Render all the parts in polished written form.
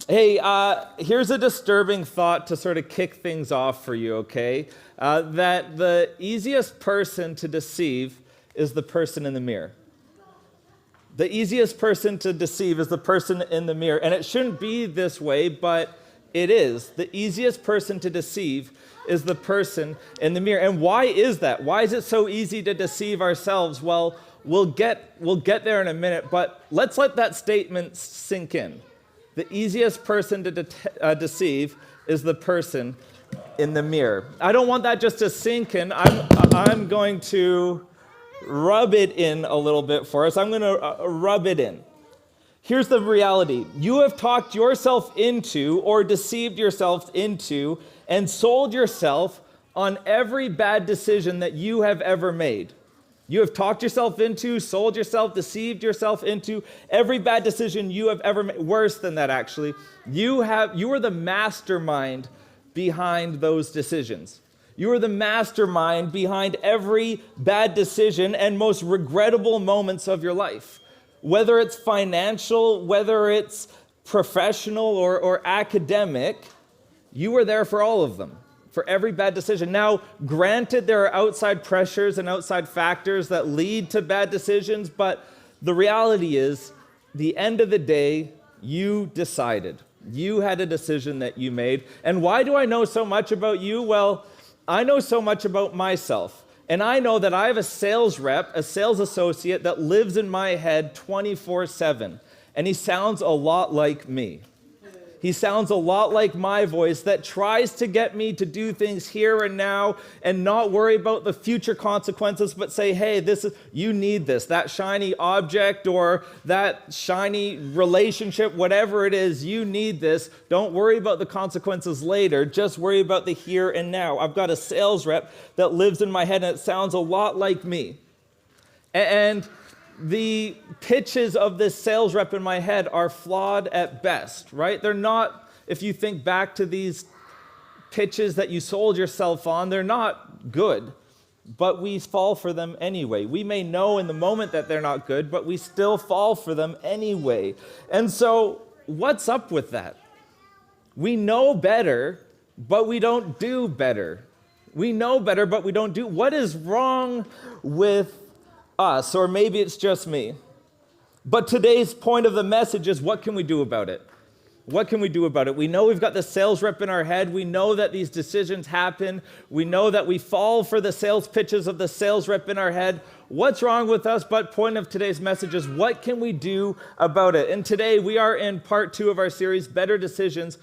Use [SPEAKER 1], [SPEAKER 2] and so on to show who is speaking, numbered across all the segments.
[SPEAKER 1] Hey, here's a disturbing thought to sort of kick things off for you, okay? That the easiest person to deceive is the person in the mirror. The easiest person to deceive is the person in the mirror. And it shouldn't be this way, but it is. The easiest person to deceive is the person in the mirror. And why is that? Why is it so easy to deceive ourselves? Well, we'll get there in a minute, but let's let that statement sink in. The easiest person to deceive is the person in the mirror. I don't want that just to sink in. I'm going to rub it in a little bit for us. I'm going to rub it in. Here's the reality. You have talked yourself into or deceived yourself into and sold yourself on every bad decision that you have ever made. You have talked yourself into, sold yourself, deceived yourself into every bad decision you have ever made. Worse than that, actually. You are the mastermind behind those decisions. You are the mastermind behind every bad decision and most regrettable moments of your life. Whether it's financial, whether it's professional or academic, you were there for all of them. For every bad decision. Now, granted, there are outside pressures and outside factors that lead to bad decisions, but the reality is, the end of the day, you decided. You had a decision that you made. And why do I know so much about you? Well, I know so much about myself. And I know that I have a sales rep, a sales associate that lives in my head 24/7. And he sounds a lot like me. He sounds a lot like my voice that tries to get me to do things here and now and not worry about the future consequences, but say, hey, you need this, that shiny object or that shiny relationship, whatever it is, you need this. Don't worry about the consequences later. Just worry about the here and now. I've got a sales rep that lives in my head and it sounds a lot like me. And the pitches of this sales rep in my head are flawed at best, right? They're not, if you think back to these pitches that you sold yourself on, they're not good, but we fall for them anyway. We may know in the moment that they're not good, but we still fall for them anyway. And so, what's up with that? We know better, but we don't do better. We know better, but we don't do. What is wrong with us, or maybe it's just me. But today's point of the message is, what can we do about it? What can we do about it? We know we've got the sales rep in our head. We know that these decisions happen. We know that we fall for the sales pitches of the sales rep in our head. What's wrong with us? But point of today's message is, what can we do about it? And today we are in part 2 of our series, Better Decisions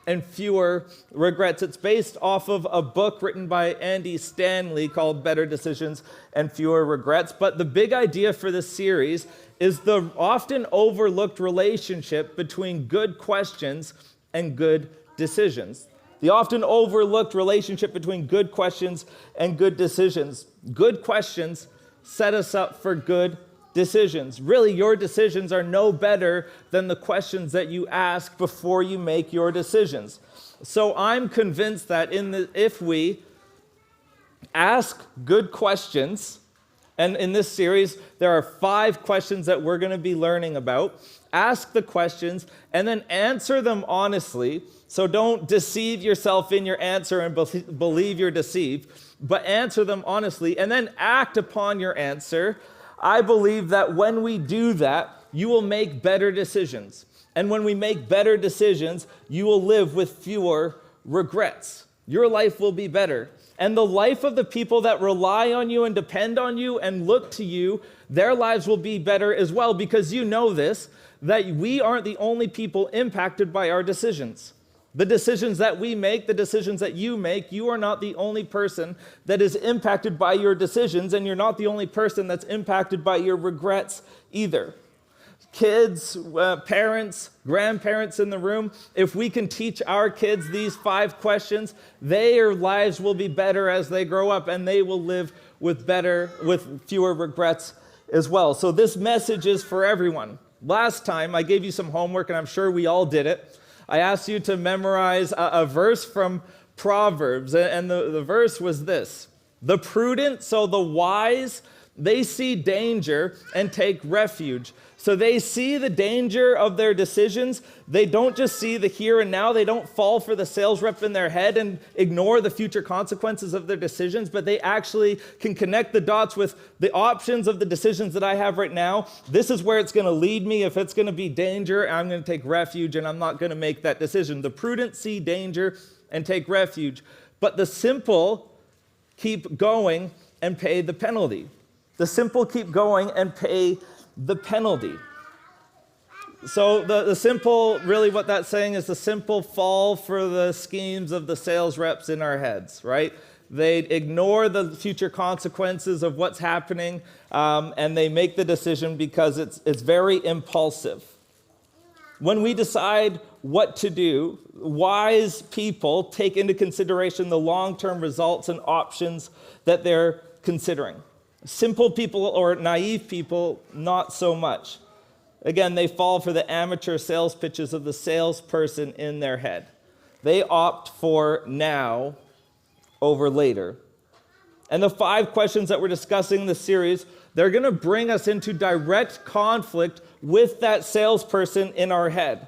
[SPEAKER 1] and Fewer Regrets. It's based off of a book written by Andy Stanley called Better Decisions and Fewer Regrets. But the big idea for this series is the often overlooked relationship between good questions and good decisions. The often overlooked relationship between good questions and good decisions. Good questions set us up for good decisions. Really, your decisions are no better than the questions that you ask before you make your decisions. So I'm convinced that if we ask good questions, and in this series, there are 5 questions that we're going to be learning about. Ask the questions and then answer them honestly. So don't deceive yourself in your answer and believe you're deceived, but answer them honestly and then act upon your answer. I believe that when we do that, you will make better decisions. And when we make better decisions, you will live with fewer regrets. Your life will be better. And the life of the people that rely on you and depend on you and look to you, their lives will be better as well, because you know this, that we aren't the only people impacted by our decisions. The decisions that we make, the decisions that you make, you are not the only person that is impacted by your decisions, and you're not the only person that's impacted by your regrets either. Kids, parents, grandparents in the room, if we can teach our kids these 5 questions, their lives will be better as they grow up, and they will live with fewer regrets as well. So this message is for everyone. Last time I gave you some homework, and I'm sure we all did it. I asked you to memorize a verse from Proverbs, and the verse was this: the prudent, so the wise, they see danger and take refuge. So they see the danger of their decisions. They don't just see the here and now. They don't fall for the sales rep in their head and ignore the future consequences of their decisions, but they actually can connect the dots with the options of the decisions that I have right now. This is where it's going to lead me. If it's going to be danger, I'm going to take refuge and I'm not going to make that decision. The prudent see danger and take refuge, but the simple keep going and pay the penalty. The simple keep going and pay the penalty. So the simple, really what that's saying is the simple fall for the schemes of the sales reps in our heads, right? They ignore the future consequences of what's happening, and they make the decision because it's very impulsive. When we decide what to do, wise people take into consideration the long-term results and options that they're considering. Simple people or naive people, not so much. Again, they fall for the amateur sales pitches of the salesperson in their head. They opt for now over later. And the 5 questions that we're discussing in this series, they're going to bring us into direct conflict with that salesperson in our head.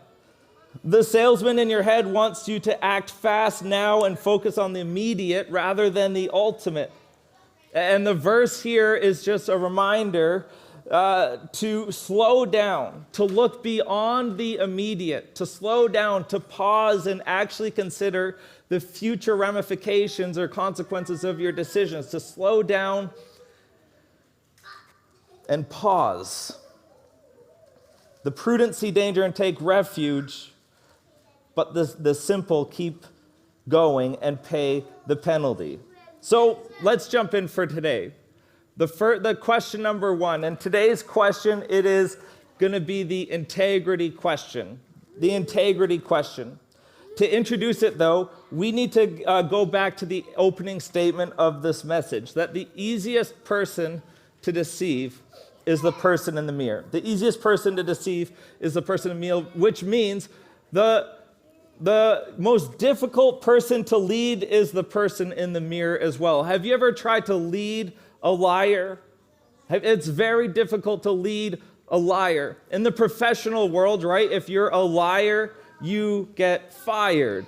[SPEAKER 1] The salesman in your head wants you to act fast now and focus on the immediate rather than the ultimate. And the verse here is just a reminder to slow down, to look beyond the immediate, to slow down, to pause and actually consider the future ramifications or consequences of your decisions, to slow down and pause. The prudent see danger and take refuge, but the simple keep going and pay the penalty. So let's jump in for today. The question number 1, and today's question, it is going to be the integrity question. The integrity question. To introduce it, though, we need to go back to the opening statement of this message, that the easiest person to deceive is the person in the mirror. The easiest person to deceive is the person in the mirror, which means the most difficult person to lead is the person in the mirror as well. Have you ever tried to lead a liar? It's very difficult to lead a liar. In the professional world, right, if you're a liar, you get fired.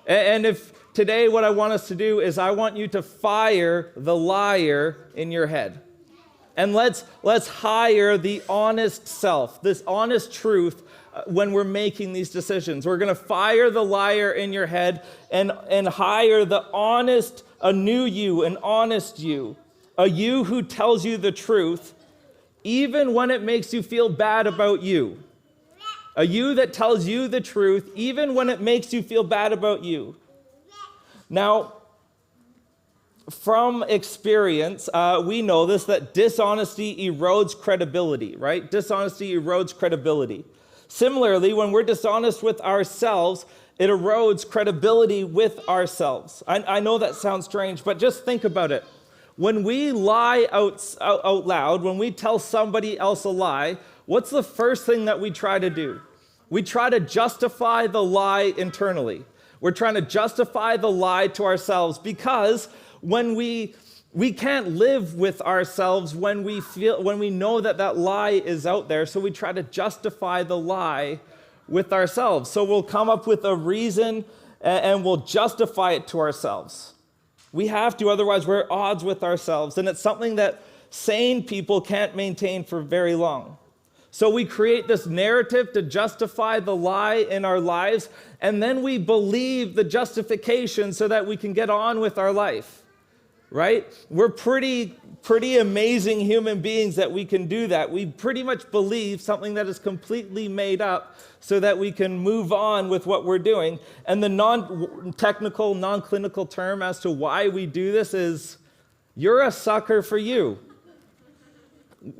[SPEAKER 1] And if today what I want us to do is I want you to fire the liar in your head. And let's hire the honest self, this honest truth when we're making these decisions. We're going to fire the liar in your head and hire the honest, a new you, an honest you, a you who tells you the truth, even when it makes you feel bad about you. A you that tells you the truth, even when it makes you feel bad about you. Now, from experience, we know this, that dishonesty erodes credibility, right? Dishonesty erodes credibility. Similarly, when we're dishonest with ourselves, it erodes credibility with ourselves. I know that sounds strange, but just think about it. When we lie out loud, when we tell somebody else a lie, what's the first thing that we try to do? We try to justify the lie internally. We're trying to justify the lie to ourselves because when we can't live with ourselves when we know that lie is out there, so we try to justify the lie with ourselves. So we'll come up with a reason and we'll justify it to ourselves. We have to, otherwise we're at odds with ourselves, and it's something that sane people can't maintain for very long. So we create this narrative to justify the lie in our lives, and then we believe the justification so that we can get on with our life. Right? We're pretty amazing human beings that we can do that. We pretty much believe something that is completely made up so that we can move on with what we're doing. And the non-technical, non-clinical term as to why we do this is, you're a sucker for you.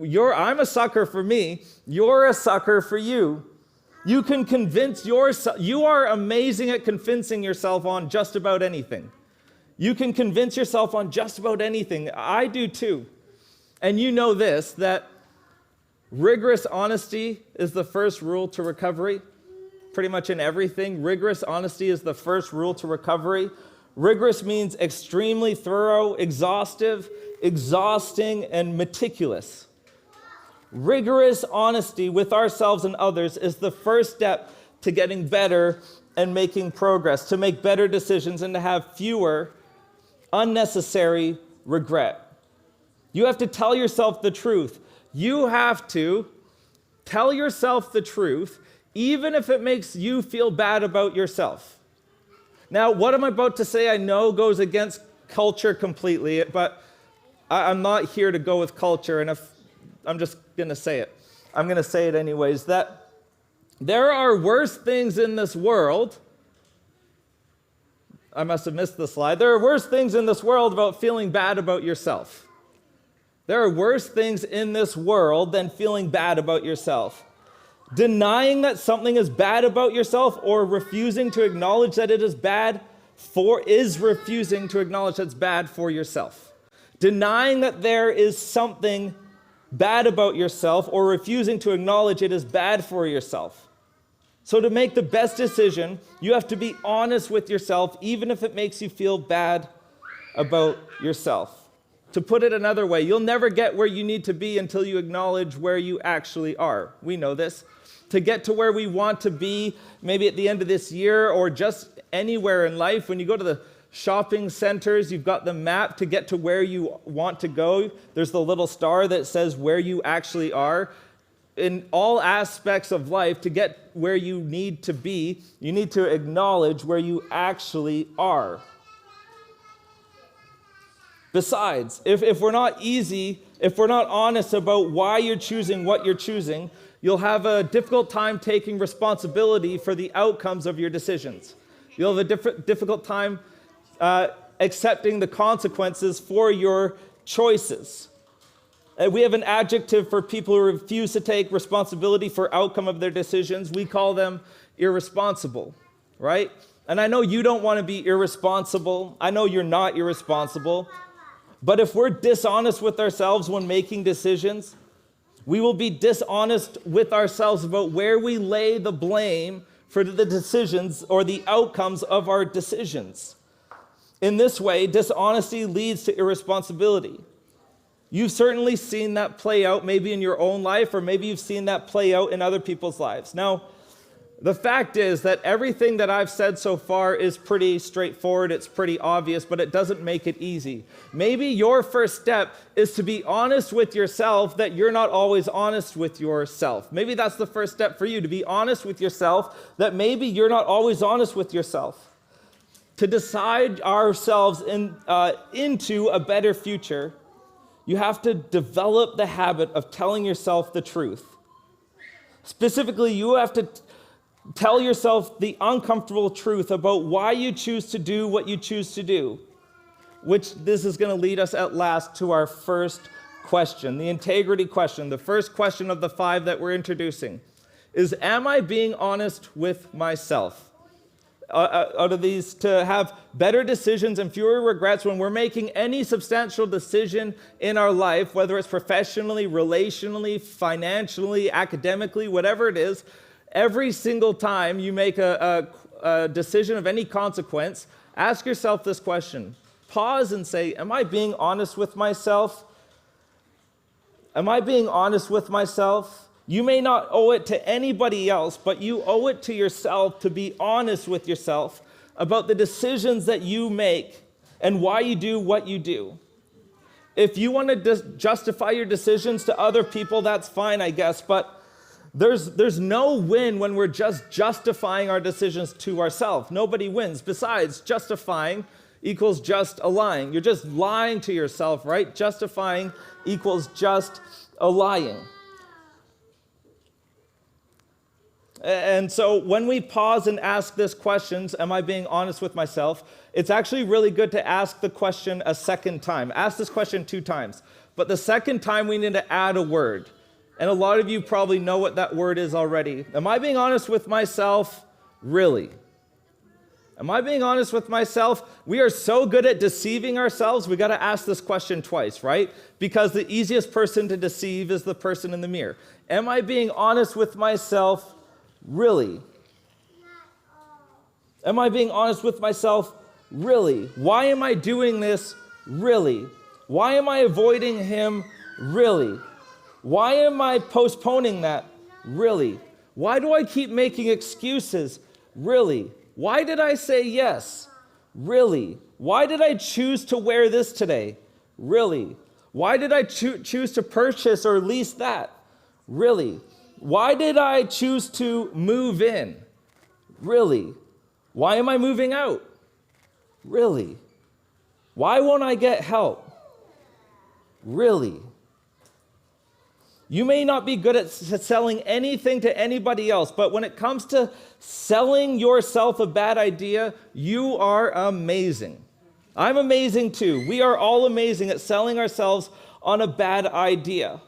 [SPEAKER 1] I'm a sucker for me. You're a sucker for you. You can convince yourself. You are amazing at convincing yourself on just about anything. You can convince yourself on just about anything. I do too. And you know this, that rigorous honesty is the first rule to recovery. Pretty much in everything, rigorous honesty is the first rule to recovery. Rigorous means extremely thorough, exhaustive, exhausting, and meticulous. Rigorous honesty with ourselves and others is the first step to getting better and making progress, to make better decisions and to have fewer unnecessary regret. You have to tell yourself the truth. You have to tell yourself the truth, even if it makes you feel bad about yourself. Now, what I'm about to say I know goes against culture completely, but I'm not here to go with culture, and if I'm just going to say it. I'm going to say it anyways, that there are worse things in this world. I must have missed the slide. There are worse things in this world about feeling bad about yourself. There are worse things in this world than feeling bad about yourself. Denying that something is bad about yourself or refusing to acknowledge that it is bad is refusing to acknowledge that's bad for yourself. Denying that there is something bad about yourself or refusing to acknowledge it is bad for yourself. So to make the best decision, you have to be honest with yourself, even if it makes you feel bad about yourself. To put it another way, you'll never get where you need to be until you acknowledge where you actually are. We know this. To get to where we want to be, maybe at the end of this year or just anywhere in life, when you go to the shopping centers, you've got the map to get to where you want to go. There's the little star that says where you actually are. In all aspects of life, to get where you need to be, you need to acknowledge where you actually are. Besides, if we're not honest about why you're choosing what you're choosing, you'll have a difficult time taking responsibility for the outcomes of your decisions. You'll have a difficult time accepting the consequences for your choices. We have an adjective for people who refuse to take responsibility for outcome of their decisions. We call them irresponsible, right? And I know you don't want to be irresponsible. I know you're not irresponsible. But if we're dishonest with ourselves when making decisions, we will be dishonest with ourselves about where we lay the blame for the decisions or the outcomes of our decisions. In this way, dishonesty leads to irresponsibility. You've certainly seen that play out maybe in your own life, or maybe you've seen that play out in other people's lives. Now, the fact is that everything that I've said so far is pretty straightforward, it's pretty obvious, but it doesn't make it easy. Maybe your first step is to be honest with yourself that you're not always honest with yourself. Maybe that's the first step for you, to be honest with yourself that maybe you're not always honest with yourself. To decide ourselves into a better future, you have to develop the habit of telling yourself the truth. Specifically, you have to tell yourself the uncomfortable truth about why you choose to do what you choose to do, which this is going to lead us at last to our first question, the integrity question. The first question of the 5 that we're introducing is, am I being honest with myself? Out of these, to have better decisions and fewer regrets when we're making any substantial decision in our life, whether it's professionally, relationally, financially, academically, whatever it is, every single time you make a decision of any consequence, ask yourself this question. Pause and say, am I being honest with myself? Am I being honest with myself? You may not owe it to anybody else, but you owe it to yourself to be honest with yourself about the decisions that you make and why you do what you do. If you want to justify your decisions to other people, that's fine, I guess, but there's no win when we're just justifying our decisions to ourselves. Nobody wins. Besides, justifying equals just a lying. You're just lying to yourself, right? Justifying equals just a lying. And so when we pause and ask this question, am I being honest with myself? It's actually really good to ask the question a second time. Ask this question 2 times. But the second time we need to add a word. And a lot of you probably know what that word is already. Am I being honest with myself? Really? Am I being honest with myself? We are so good at deceiving ourselves, we got to ask this question twice, right? Because the easiest person to deceive is the person in the mirror. Am I being honest with myself? Really? Am I being honest with myself? Really? Why am I doing this? Really? Why am I avoiding him? Really? Why am I postponing that? Really? Why do I keep making excuses? Really? Why did I say yes? Really? Why did I choose to wear this today? Really? Why did I choose to purchase or lease that? Really? Why did I choose to move in? Really? Why am I moving out? Really? Why won't I get help? Really? You may not be good at selling anything to anybody else, but when it comes to selling yourself a bad idea, you are amazing. I'm amazing too. We are all amazing at selling ourselves on a bad idea.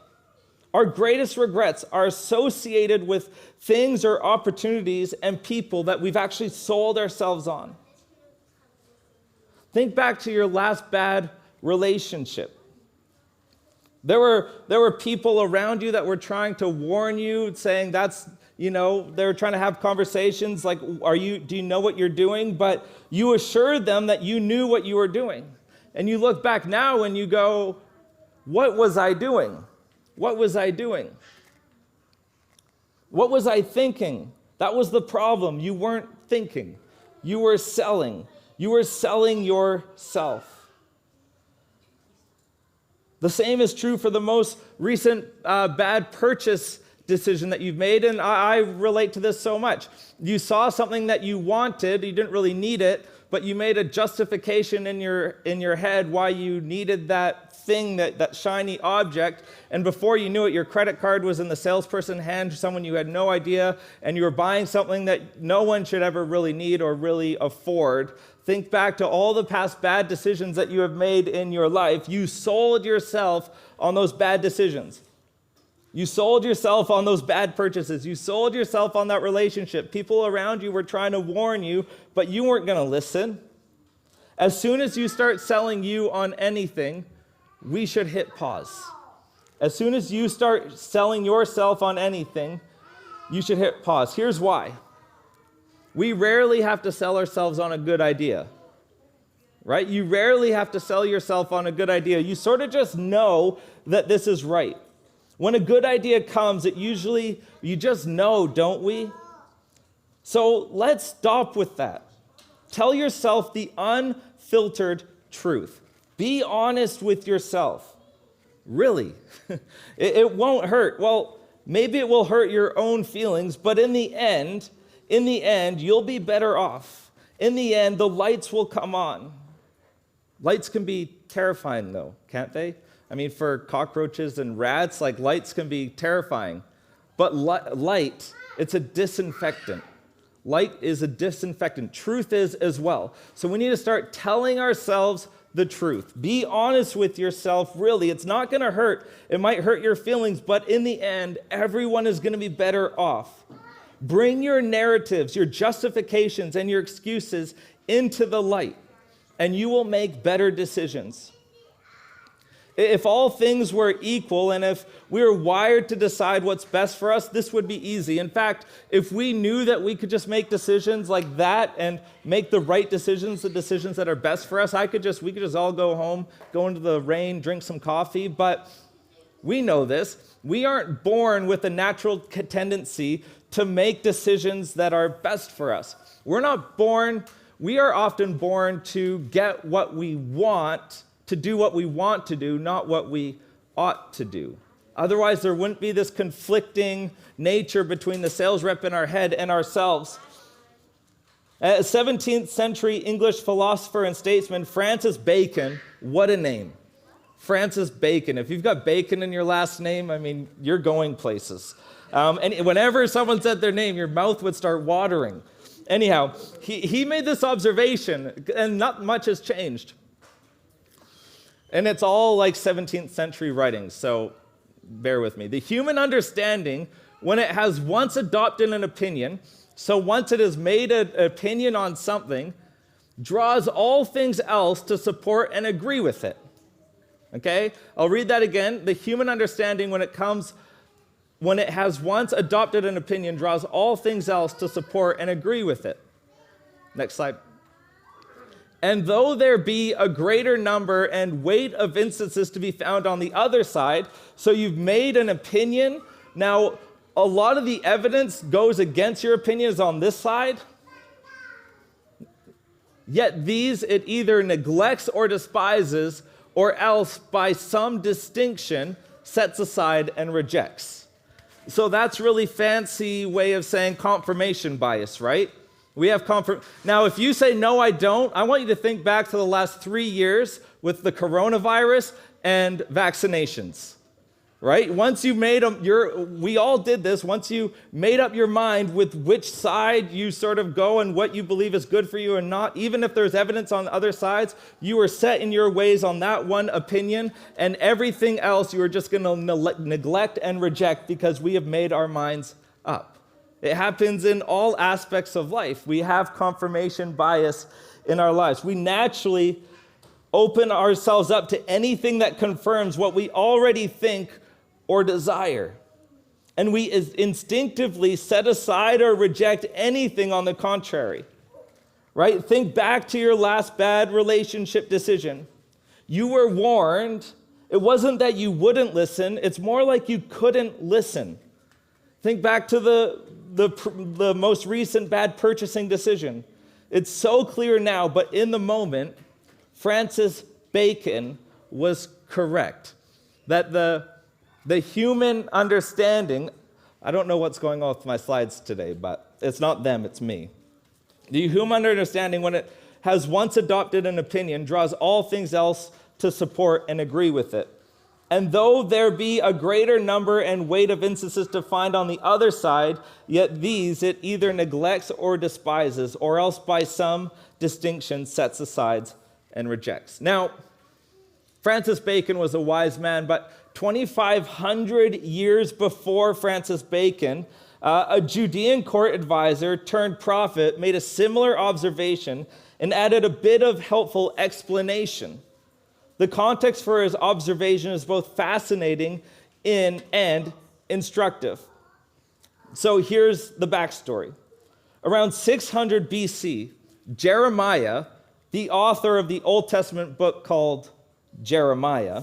[SPEAKER 1] Our greatest regrets are associated with things or opportunities and people that we've actually sold ourselves on. Think back to your last bad relationship. There were people around you that were trying to warn you, saying they were trying to have conversations like, do you know what you're doing? But you assured them that you knew what you were doing. And you look back now and you go, what was I doing? What was I doing? What was I thinking? That was the problem. You weren't thinking. You were selling. You were selling yourself. The same is true for the most recent bad purchase decision that you've made, and I relate to this so much. You saw something that you wanted, you didn't really need it, but you made a justification in your head why you needed that thing, that shiny object, and before you knew it, your credit card was in the salesperson's hand, someone you had no idea, and you were buying something that no one should ever really need or really afford. Think back to all the past bad decisions that you have made in your life. You sold yourself on those bad decisions. You sold yourself on those bad purchases. You sold yourself on that relationship. People around you were trying to warn you, but you weren't going to listen. As soon as you start selling you on anything, we should hit pause. As soon as you start selling yourself on anything, you should hit pause. Here's why. We rarely have to sell ourselves on a good idea, right? You rarely have to sell yourself on a good idea. You sort of just know that this is right. When a good idea comes, you just know, don't we? So let's stop with that. Tell yourself the unfiltered truth. Be honest with yourself. Really, it won't hurt. Well, maybe it will hurt your own feelings, but in the end, you'll be better off. In the end, the lights will come on. Lights can be terrifying, though, can't they? I mean, for cockroaches and rats, lights can be terrifying. But light, it's a disinfectant. Light is a disinfectant. Truth is as well. So we need to start telling ourselves the truth. Be honest with yourself, really. It's not going to hurt. It might hurt your feelings, but in the end, everyone is going to be better off. Bring your narratives, your justifications, and your excuses into the light, and you will make better decisions. If all things were equal and if we were wired to decide what's best for us, this would be easy. In fact, if we knew that we could just make decisions like that and make the right decisions, the decisions that are best for us, we could just all go home, go into the rain, drink some coffee. But we know this. We aren't born with a natural tendency to make decisions that are best for us. We are often born to get what we want, to do what we want to do, not what we ought to do. Otherwise, there wouldn't be this conflicting nature between the sales rep in our head and ourselves. A 17th century English philosopher and statesman, Francis Bacon, what a name. Francis Bacon. If you've got bacon in your last name, I mean, you're going places. And whenever someone said their name, your mouth would start watering. Anyhow, he made this observation, and not much has changed. And it's all like 17th century writings, so bear with me. The human understanding, when it has once adopted an opinion, so once it has made an opinion on something, draws all things else to support and agree with it. Okay? I'll read that again. The human understanding, when it has once adopted an opinion, draws all things else to support and agree with it. Next slide. And though there be a greater number and weight of instances to be found on the other side, so you've made an opinion. Now, a lot of the evidence goes against your opinion is on this side. Yet these it either neglects or despises, or else by some distinction sets aside and rejects. So that's really fancy way of saying confirmation bias, right? We have Now, if you say, no, I don't, I want you to think back to the last 3 years with the coronavirus and vaccinations, right? Once you made them, we all did this. Once you made up your mind with which side you sort of go and what you believe is good for you and not, even if there's evidence on the other sides, you were set in your ways on that one opinion, and everything else you are just going to neglect and reject because we have made our minds up. It happens in all aspects of life. We have confirmation bias in our lives. We naturally open ourselves up to anything that confirms what we already think or desire. And we instinctively set aside or reject anything on the contrary. Right? Think back to your last bad relationship decision. You were warned. It wasn't that you wouldn't listen. It's more like you couldn't listen. Think back to the most recent bad purchasing decision. It's so clear now, but in the moment, Francis Bacon was correct. That the human understanding, I don't know what's going on with my slides today, but it's not them, it's me. The human understanding, when it has once adopted an opinion, draws all things else to support and agree with it. And though there be a greater number and weight of instances to find on the other side, yet these it either neglects or despises, or else by some distinction sets aside and rejects. Now, Francis Bacon was a wise man, but 2,500 years before Francis Bacon, a Judean court advisor turned prophet made a similar observation and added a bit of helpful explanation. The context for his observation is both fascinating and instructive. So here's the backstory. Around 600 BC, Jeremiah, the author of the Old Testament book called Jeremiah,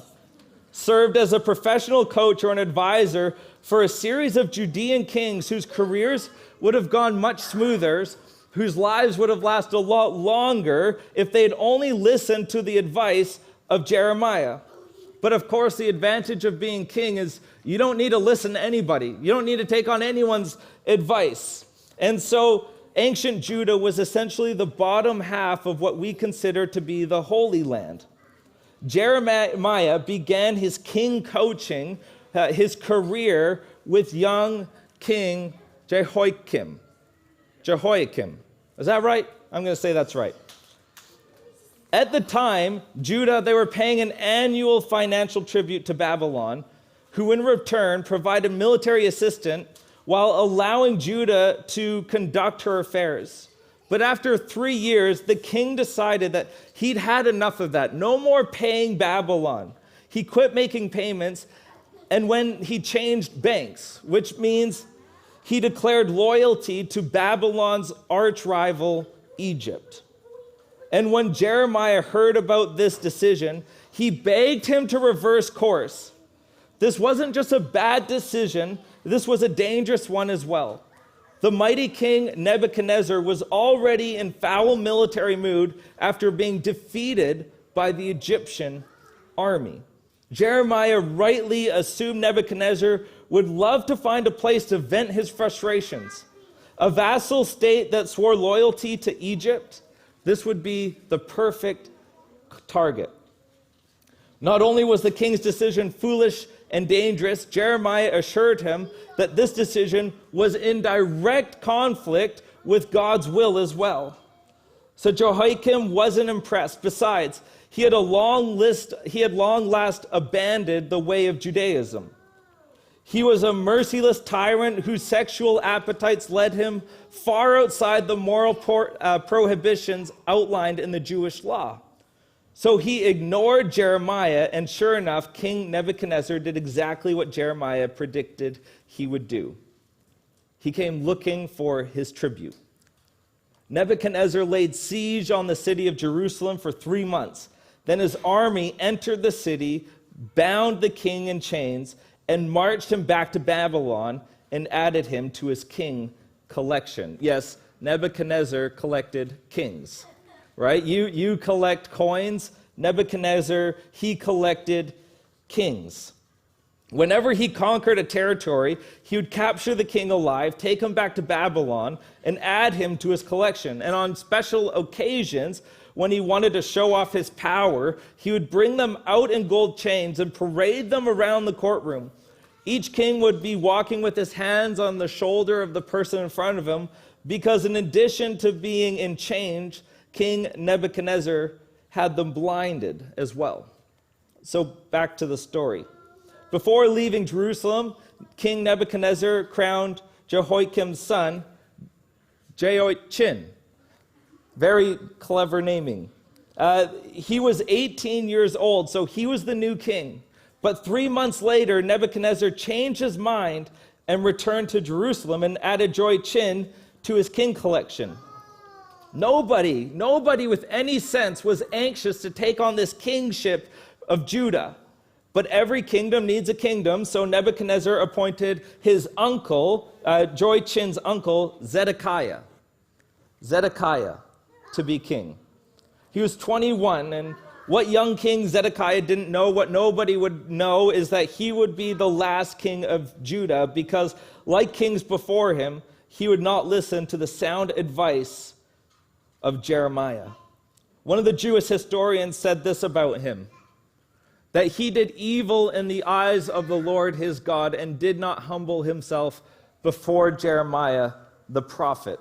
[SPEAKER 1] served as a professional coach or an advisor for a series of Judean kings whose careers would have gone much smoother, whose lives would have lasted a lot longer if they'd only listened to the advice of Jeremiah. But of course, the advantage of being king is you don't need to listen to anybody. You don't need to take on anyone's advice. And so ancient Judah was essentially the bottom half of what we consider to be the Holy Land. Jeremiah began his king coaching, his career with young King Jehoiakim. Is that right? I'm going to say that's right. At the time, Judah, they were paying an annual financial tribute to Babylon, who in return provided military assistance while allowing Judah to conduct her affairs. But after 3 years, the king decided that he'd had enough of that. No more paying Babylon. He quit making payments, and when he changed banks, which means he declared loyalty to Babylon's arch rival, Egypt. And when Jeremiah heard about this decision, he begged him to reverse course. This wasn't just a bad decision, this was a dangerous one as well. The mighty king Nebuchadnezzar was already in foul military mood after being defeated by the Egyptian army. Jeremiah rightly assumed Nebuchadnezzar would love to find a place to vent his frustrations. A vassal state that swore loyalty to Egypt, this would be the perfect target. Not only was the king's decision foolish and dangerous, Jeremiah assured him that this decision was in direct conflict with God's will as well. So Jehoiakim wasn't impressed. Besides, he had long last abandoned the way of Judaism. He was a merciless tyrant whose sexual appetites led him far outside the moral prohibitions outlined in the Jewish law. So he ignored Jeremiah, and sure enough, King Nebuchadnezzar did exactly what Jeremiah predicted he would do. He came looking for his tribute. Nebuchadnezzar laid siege on the city of Jerusalem for 3 months. Then his army entered the city, bound the king in chains, and marched him back to Babylon and added him to his king collection. Yes, Nebuchadnezzar collected kings, right? You collect coins. Nebuchadnezzar, he collected kings. Whenever he conquered a territory, he would capture the king alive, take him back to Babylon, and add him to his collection. And on special occasions, when he wanted to show off his power, he would bring them out in gold chains and parade them around the courtroom. Each king would be walking with his hands on the shoulder of the person in front of him, because in addition to being in chains, King Nebuchadnezzar had them blinded as well. So back to the story. Before leaving Jerusalem, King Nebuchadnezzar crowned Jehoiakim's son, Jehoiachin. Very clever naming. He was 18 years old, so he was the new king. But 3 months later, Nebuchadnezzar changed his mind and returned to Jerusalem and added Jehoiachin to his king collection. Nobody with any sense was anxious to take on this kingship of Judah. But every kingdom needs a kingdom, so Nebuchadnezzar appointed his uncle, Jehoiachin's uncle, Zedekiah, to be king. He was 21, and what young king Zedekiah didn't know, what nobody would know, is that he would be the last king of Judah, because like kings before him, he would not listen to the sound advice of Jeremiah. One of the Jewish historians said this about him, that he did evil in the eyes of the Lord his God and did not humble himself before Jeremiah the prophet.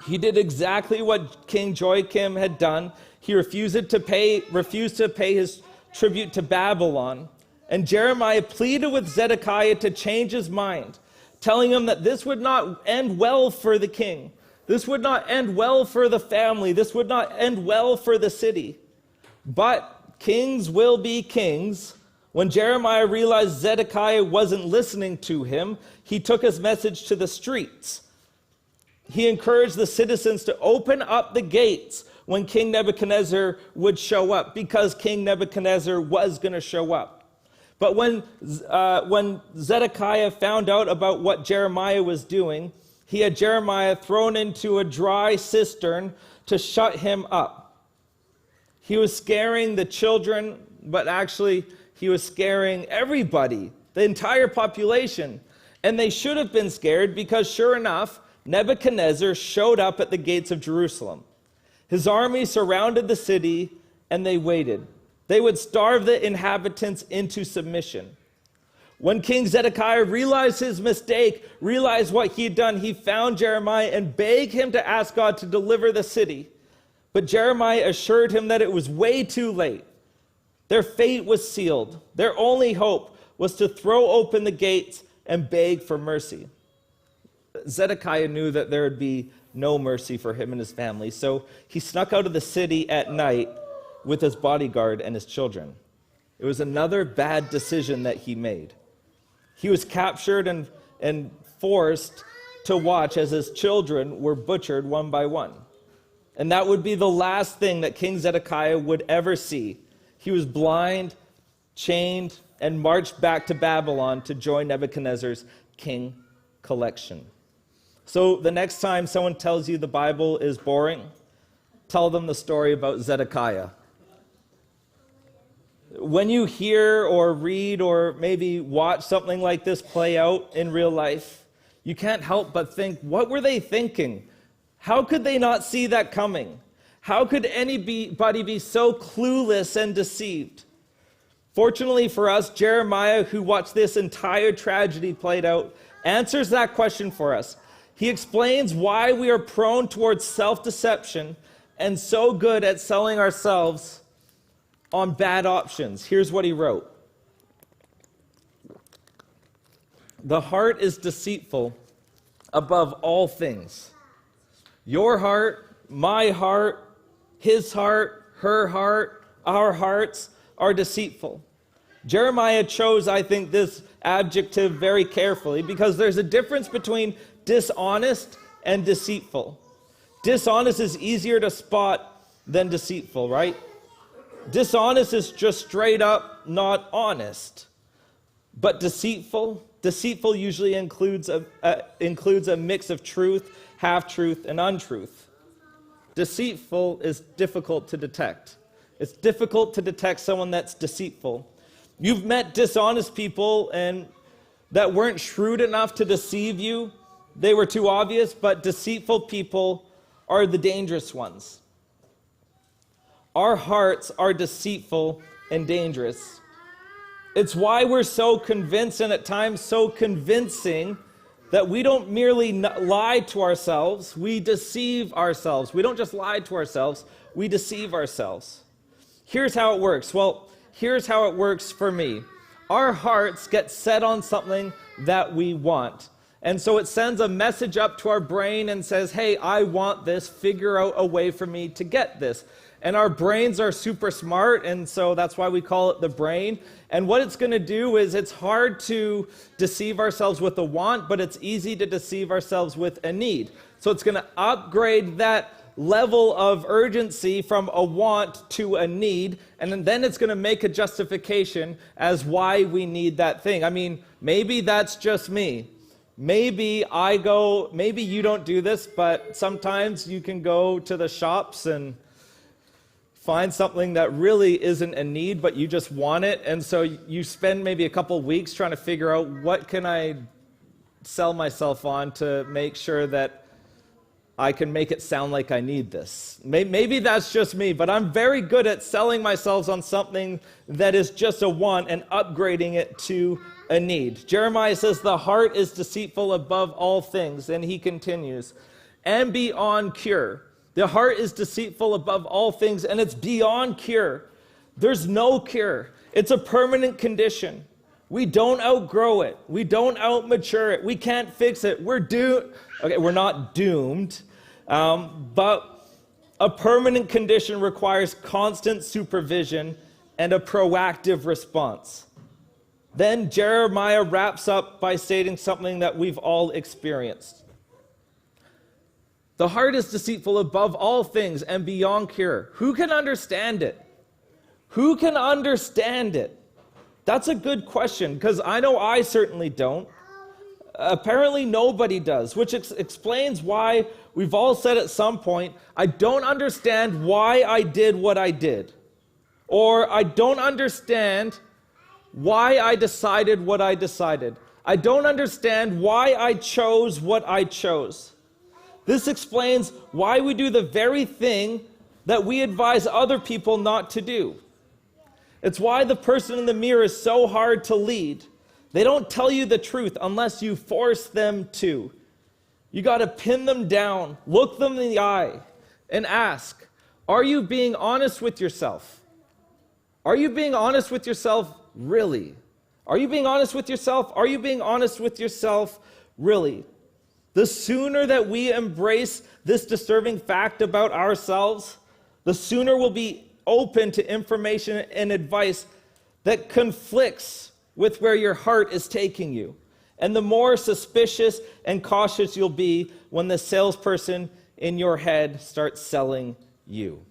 [SPEAKER 1] He did exactly what King Joachim had done. He refused to pay his tribute to Babylon. And Jeremiah pleaded with Zedekiah to change his mind, telling him that this would not end well for the king. This would not end well for the family. This would not end well for the city. But kings will be kings. When Jeremiah realized Zedekiah wasn't listening to him, he took his message to the streets. He encouraged the citizens to open up the gates when King Nebuchadnezzar would show up, because King Nebuchadnezzar was going to show up. But when Zedekiah found out about what Jeremiah was doing, he had Jeremiah thrown into a dry cistern to shut him up. He was scaring the children, but actually he was scaring everybody, the entire population. And they should have been scared, because sure enough, Nebuchadnezzar showed up at the gates of Jerusalem. His army surrounded the city, and they waited. They would starve the inhabitants into submission. When King Zedekiah realized his mistake, realized what he had done, he found Jeremiah and begged him to ask God to deliver the city. But Jeremiah assured him that it was way too late. Their fate was sealed. Their only hope was to throw open the gates and beg for mercy. Zedekiah knew that there would be no mercy for him and his family, so he snuck out of the city at night with his bodyguard and his children. It was another bad decision that he made. He was captured and forced to watch as his children were butchered one by one. And that would be the last thing that King Zedekiah would ever see. He was blind, chained, and marched back to Babylon to join Nebuchadnezzar's king collection. So the next time someone tells you the Bible is boring, tell them the story about Zedekiah. When you hear or read or maybe watch something like this play out in real life, you can't help but think, what were they thinking? How could they not see that coming? How could anybody be so clueless and deceived? Fortunately for us, Jeremiah, who watched this entire tragedy played out, answers that question for us. He explains why we are prone towards self-deception and so good at selling ourselves on bad options. Here's what he wrote. The heart is deceitful above all things. Your heart, my heart, his heart, her heart, our hearts are deceitful. Jeremiah chose, I think, this adjective very carefully, because there's a difference between dishonest and deceitful. Dishonest is easier to spot than deceitful, right? Dishonest is just straight up not honest. But deceitful usually includes a mix of truth, half-truth, and untruth. Deceitful is difficult to detect. It's difficult to detect someone that's deceitful. You've met dishonest people and that weren't shrewd enough to deceive you. They were too obvious, but deceitful people are the dangerous ones. Our hearts are deceitful and dangerous. It's why we're so convinced, and at times so convincing, that we don't merely lie to ourselves, we deceive ourselves. We don't just lie to ourselves, we deceive ourselves. Here's how it works. Well, here's how it works for me. Our hearts get set on something that we want. And so it sends a message up to our brain and says, hey, I want this, figure out a way for me to get this. And our brains are super smart, and so that's why we call it the brain. And what it's going to do is it's hard to deceive ourselves with a want, but it's easy to deceive ourselves with a need. So it's going to upgrade that level of urgency from a want to a need, and then it's going to make a justification as why we need that thing. I mean, maybe that's just me. Maybe you don't do this, but sometimes you can go to the shops and find something that really isn't a need, but you just want it. And so you spend maybe a couple weeks trying to figure out, what can I sell myself on to make sure that I can make it sound like I need this. Maybe that's just me, but I'm very good at selling myself on something that is just a want and upgrading it to a need. Jeremiah says, the heart is deceitful above all things. And he continues, and beyond cure. The heart is deceitful above all things, and it's beyond cure. There's no cure. It's a permanent condition. We don't outgrow it. We don't outmature it. We can't fix it. We're doomed. Okay, we're not doomed, but a permanent condition requires constant supervision and a proactive response. Then Jeremiah wraps up by stating something that we've all experienced. The heart is deceitful above all things and beyond cure. Who can understand it? Who can understand it? That's a good question, because I know I certainly don't. Apparently nobody does, which explains why we've all said at some point, I don't understand why I did what I did. Or I don't understand why I decided what I decided. I don't understand why I chose what I chose. This explains why we do the very thing that we advise other people not to do. It's why the person in the mirror is so hard to lead. They don't tell you the truth unless you force them to. You got to pin them down, look them in the eye, and ask, are you being honest with yourself? Are you being honest with yourself really? Are you being honest with yourself? Are you being honest with yourself really? The sooner that we embrace this disturbing fact about ourselves, the sooner we'll be open to information and advice that conflicts with where your heart is taking you. And the more suspicious and cautious you'll be when the salesperson in your head starts selling you.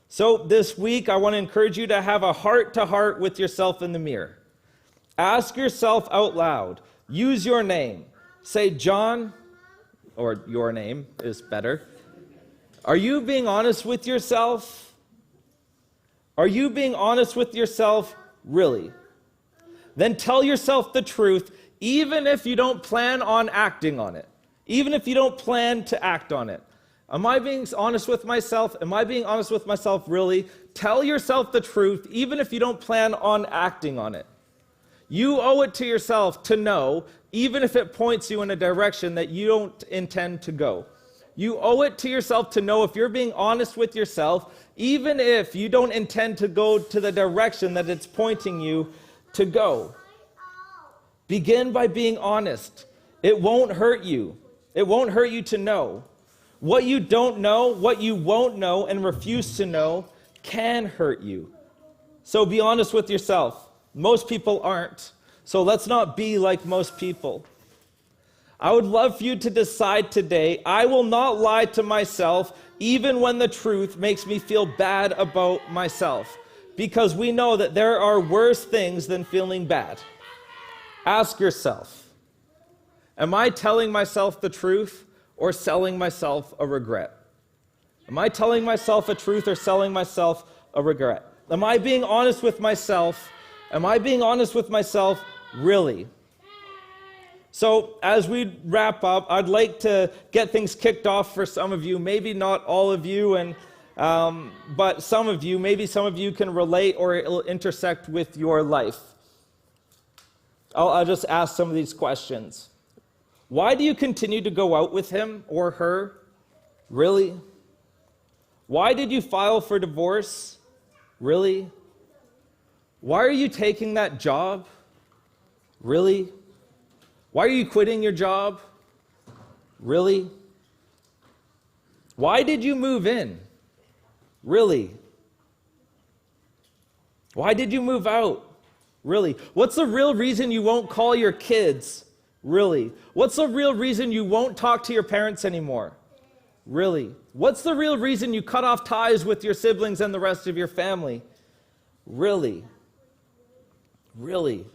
[SPEAKER 1] So this week, I want to encourage you to have a heart-to-heart with yourself in the mirror. Ask yourself out loud. Use your name. Say, John, or your name is better. Are you being honest with yourself? Are you being honest with yourself really? Then tell yourself the truth, even if you don't plan on acting on it. Even if you don't plan to act on it. Am I being honest with myself? Am I being honest with myself really? Tell yourself the truth, even if you don't plan on acting on it. You owe it to yourself to know, even if it points you in a direction that you don't intend to go. You owe it to yourself to know if you're being honest with yourself, even if you don't intend to go to the direction that it's pointing you to go. Begin by being honest. It won't hurt you. It won't hurt you to know. What you don't know, what you won't know and refuse to know can hurt you. So be honest with yourself. Most people aren't. So let's not be like most people. I would love for you to decide today, I will not lie to myself even when the truth makes me feel bad about myself. Because we know that there are worse things than feeling bad. Ask yourself, am I telling myself the truth or selling myself a regret? Am I telling myself a truth or selling myself a regret? Am I being honest with myself? Am I being honest with myself really? So as we wrap up, I'd like to get things kicked off for some of you, maybe not all of you, but some of you, maybe some of you can relate or it'll intersect with your life. I'll just ask some of these questions. Why do you continue to go out with him or her? Really? Why did you file for divorce? Really? Why are you taking that job? Really? Why are you quitting your job? Really? Why did you move in? Really? Why did you move out? Really? What's the real reason you won't call your kids? Really? What's the real reason you won't talk to your parents anymore? Really? What's the real reason you cut off ties with your siblings and the rest of your family? Really? Really?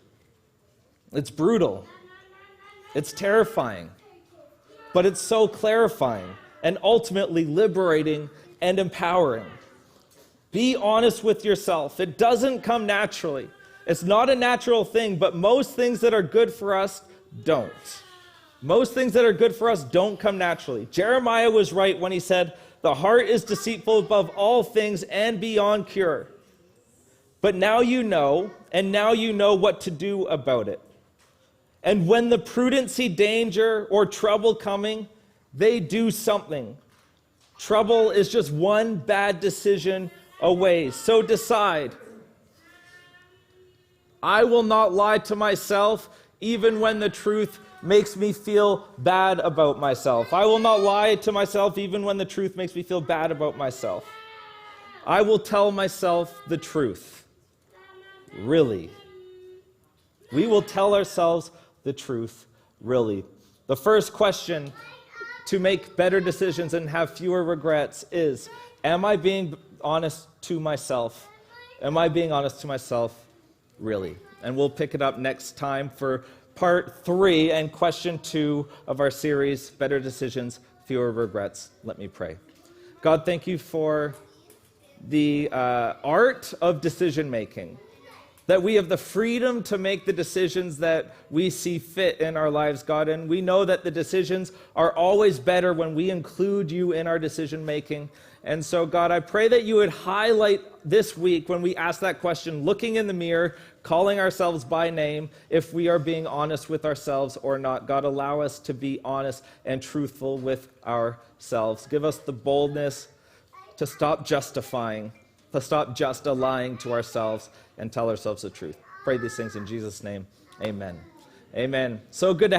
[SPEAKER 1] It's brutal. It's terrifying. But it's so clarifying and ultimately liberating and empowering. Be honest with yourself. It doesn't come naturally. It's not a natural thing, but most things that are good for us don't. Most things that are good for us don't come naturally. Jeremiah was right when he said, "The heart is deceitful above all things and beyond cure." But now you know, and now you know what to do about it. And when the prudent see danger or trouble coming, they do something. Trouble is just one bad decision away. So decide. I will not lie to myself even when the truth makes me feel bad about myself. I will not lie to myself even when the truth makes me feel bad about myself. I will tell myself the truth. Really. We will tell ourselves the truth, really. The first question to make better decisions and have fewer regrets is, am I being honest to myself? Am I being honest to myself, really? And we'll pick it up next time for part 3 and question 2 of our series, Better Decisions, Fewer Regrets. Let me pray. God, thank you for the art of decision making. That we have the freedom to make the decisions that we see fit in our lives, God. And we know that the decisions are always better when we include you in our decision making. And so, God, I pray that you would highlight this week when we ask that question, looking in the mirror, calling ourselves by name, if we are being honest with ourselves or not. God, allow us to be honest and truthful with ourselves. Give us the boldness to stop justifying, to stop just lying to ourselves and tell ourselves the truth. Pray these things in Jesus' name. Amen. Amen. So good to have